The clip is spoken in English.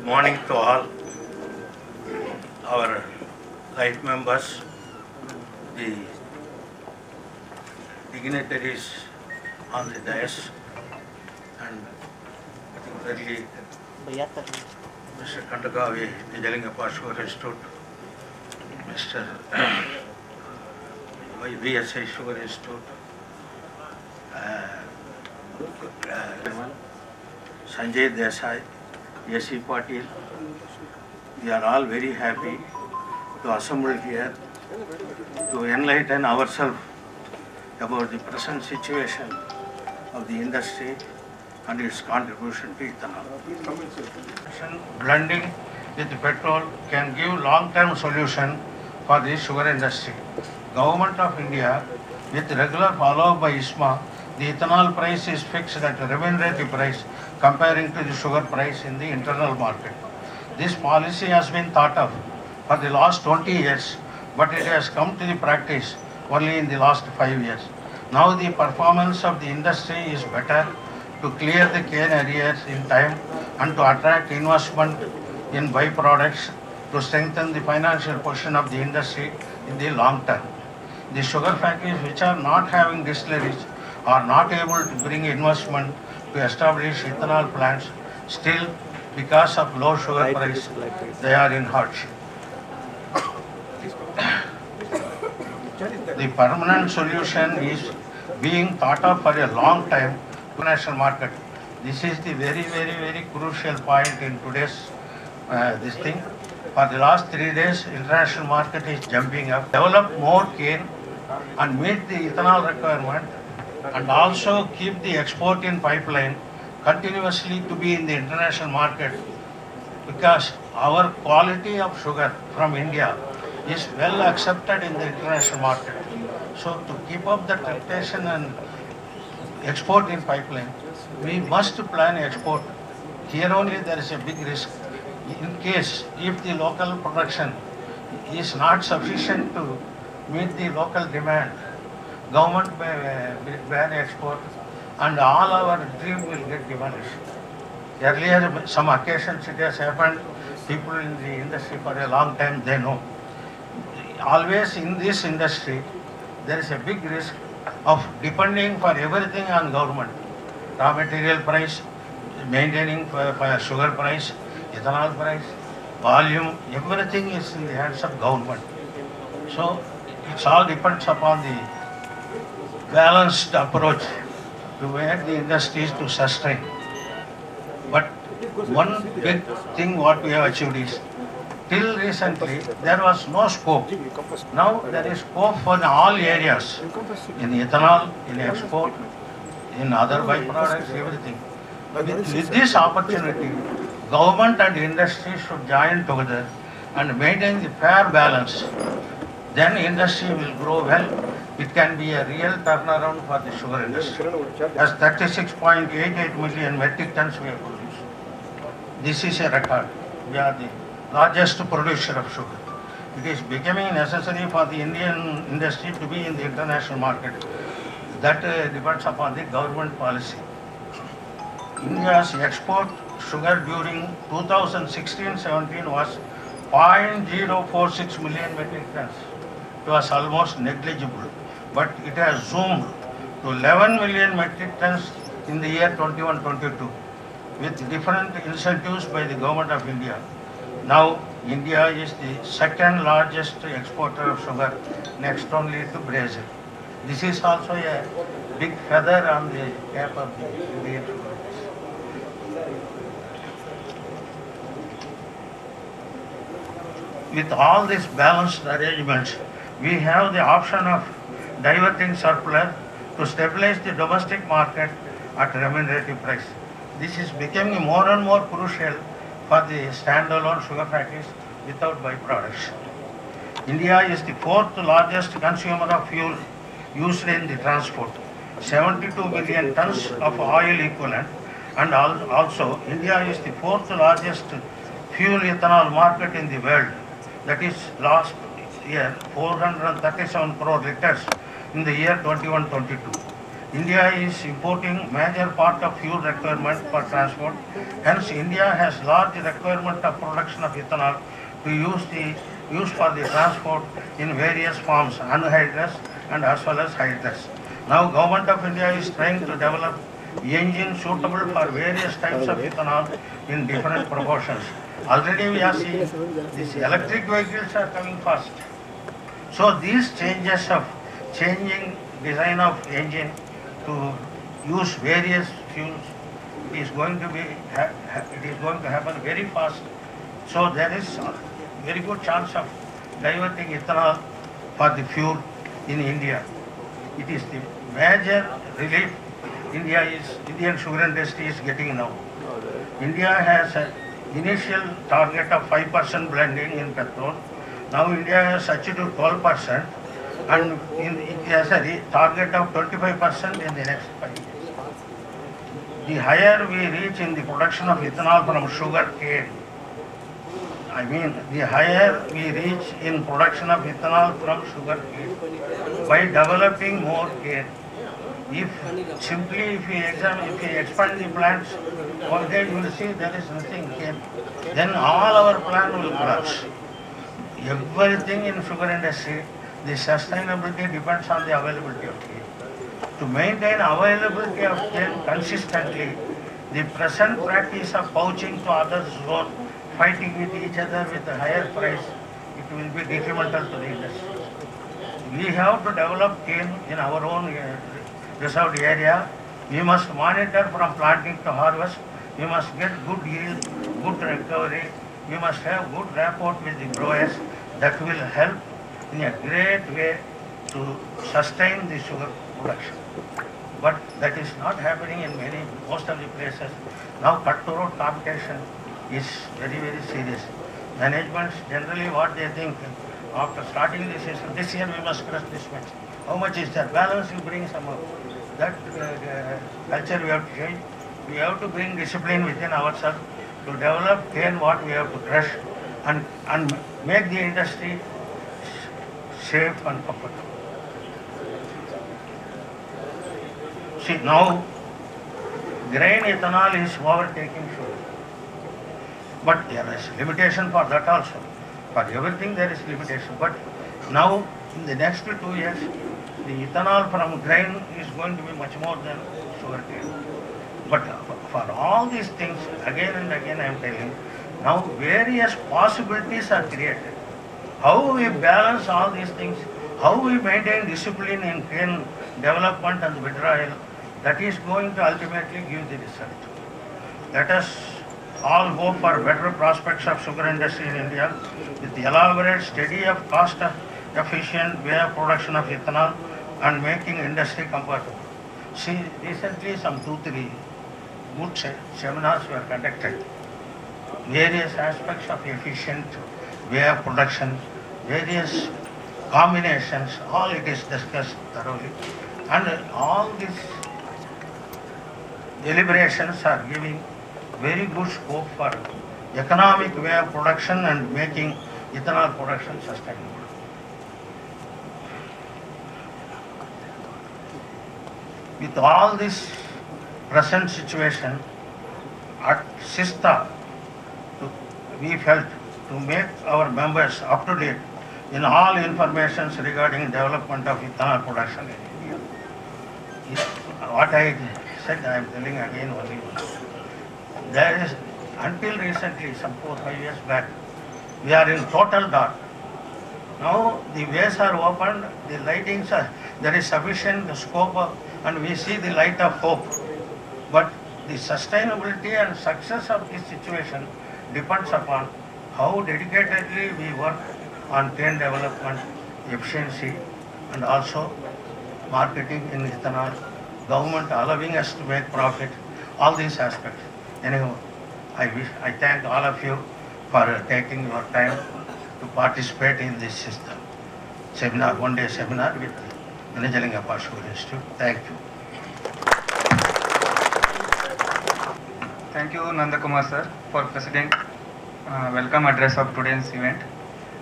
morning to all our life members, the dignitaries on the dais, and particularly Mr. Kandagavi, the Jalingappa Sugar Institute, Mr. VSI Sugar Institute, Sanjay Desai, A.C. Patil. We are all very happy to assemble here to enlighten ourselves about the present situation of the industry and its contribution to ethanol. Blending with petrol can give long-term solution for the sugar industry. Government of India, with regular follow-up by ISMA, the ethanol price is fixed at a remunerative price comparing to the sugar price in the internal market. This policy has been thought of for the last 20 years, but it has come to the practice only in the last 5 years. Now the performance of the industry is better to clear the cane arrears in time and to attract investment in byproducts to strengthen the financial position of the industry in the long term. The sugar factories which are not having distilleries are not able to bring investment to establish ethanol plants. Still, because of low sugar price, they are in hardship. The permanent solution is being thought of for a long time to national market. This is the very crucial point in today's this thing. For the last 3 days, international market is jumping up. Develop more cane and meet the ethanol requirement, and also keep the export in pipeline continuously to be in the international market, because our quality of sugar from India is well accepted in the international market. So to keep up the temptation and export in pipeline, we must plan export. Here only there is a big risk. In case if the local production is not sufficient to meet the local demand, government may ban export and all our dream will get demolished. Earlier, some occasions it has happened. People in the industry for a long time, they know. Always in this industry, there is a big risk of depending for everything on government. Raw material price, maintaining for sugar price, ethanol price, volume, everything is in the hands of government. So it all depends upon the balanced approach to make the industries to sustain. But one big thing what we have achieved is, till recently there was no scope. Now there is scope for all areas, in ethanol, in export, in other byproducts, everything. With this opportunity, government and industry should join together and maintain the fair balance. Then industry will grow well. It can be a real turnaround for the sugar industry. As 36.88 million metric tons we have produced. This is a record. We are the largest producer of sugar. It is becoming necessary for the Indian industry to be in the international market. That depends upon the government policy. India's export sugar during 2016-17 was 0.046 million metric tons. It was almost negligible, but it has zoomed to 11 million metric tons in the year 21-22 with different incentives by the government of India. Now India is the second largest exporter of sugar, next only to Brazil. This is also a big feather on the cap of the Indian sugar. With all these balanced arrangements, we have the option of diverting surplus to stabilize the domestic market at remunerative price. This is becoming more and more crucial for the standalone sugar factories without byproducts. India is the fourth largest consumer of fuel used in the transport, 72 million tons of oil equivalent, and also India is the fourth largest fuel ethanol market in the world. That is last year 437 crore liters in the year 21-22. India is importing major part of fuel requirement for transport. Hence, India has large requirement of production of ethanol to use for the transport in various forms, anhydrous and as well as hydrous. Now, Government of India is trying to develop engine suitable for various types of ethanol in different proportions. Already we are seeing these electric vehicles are coming fast. So these changes of changing design of engine to use various fuels, it is going to happen very fast. So there is a very good chance of diverting ethanol for the fuel in India. It is the major relief Indian sugar industry is getting now. India has an initial target of 5% blending in petrol. Now India has achieved 12% and it has a target of 25% in the next 5 years. The higher we reach in the production of ethanol from sugar cane, the higher we reach in production of ethanol from sugar cane by developing more cane. If we expand the plants, one day you will see there is nothing cane. Then all our plan will collapse. Everything in sugar industry, the sustainability depends on the availability of cane. To maintain availability of cane consistently, the present practice of poaching to others' zone, fighting with each other with a higher price, it will be detrimental to the industry. We have to develop cane in our own reserved area. We must monitor from planting to harvest. We must get good yield, good recovery. We must have good rapport with the growers. That will help in a great way to sustain the sugar production. But that is not happening in most of the places. Now cutthroat competition is very, very serious. Managements generally what they think after starting the season, this year we must crush this much. How much is there? Balance you bring some of that culture we have to change. We have to bring discipline within ourselves to develop cane what we have to crush and make the industry safe and comfortable. See, now grain ethanol is overtaking sugar. But there is limitation for that also. For everything there is limitation. But now in the next 2 years, the ethanol from grain is going to be much more than sugar cane. But for all these things, again and again I am telling, now various possibilities are created. How we balance all these things, how we maintain discipline in cane development and withdrawal, that is going to ultimately give the result. Let us all hope for better prospects of sugar industry in India with the elaborate study of cost efficient way of production of ethanol and making industry comfortable. See, recently some 2-3 good seminars were conducted. Various aspects of efficient way of production, various combinations, all it is discussed thoroughly. And all these deliberations are giving very good scope for economic way of production and making ethanol production sustainable. With all this present situation, at SISTA, we felt to make our members up to date in all informations regarding development of ethanol production in India. What I said, I am telling again only. There is, until recently, some 4-5 years back, we are in total dark. Now the ways are opened, the lightings are, there is sufficient scope and we see the light of hope. But the sustainability and success of this situation depends upon how dedicatedly we work on cane development, efficiency and also marketing in ethanol, government allowing us to make profit, all these aspects. Anyhow, I thank all of you for taking your time to participate in this system seminar, one-day seminar with Vanajalingappa Sugar Institute. Thank you. Thank you, Nandakumar sir, for presenting welcome address of today's event.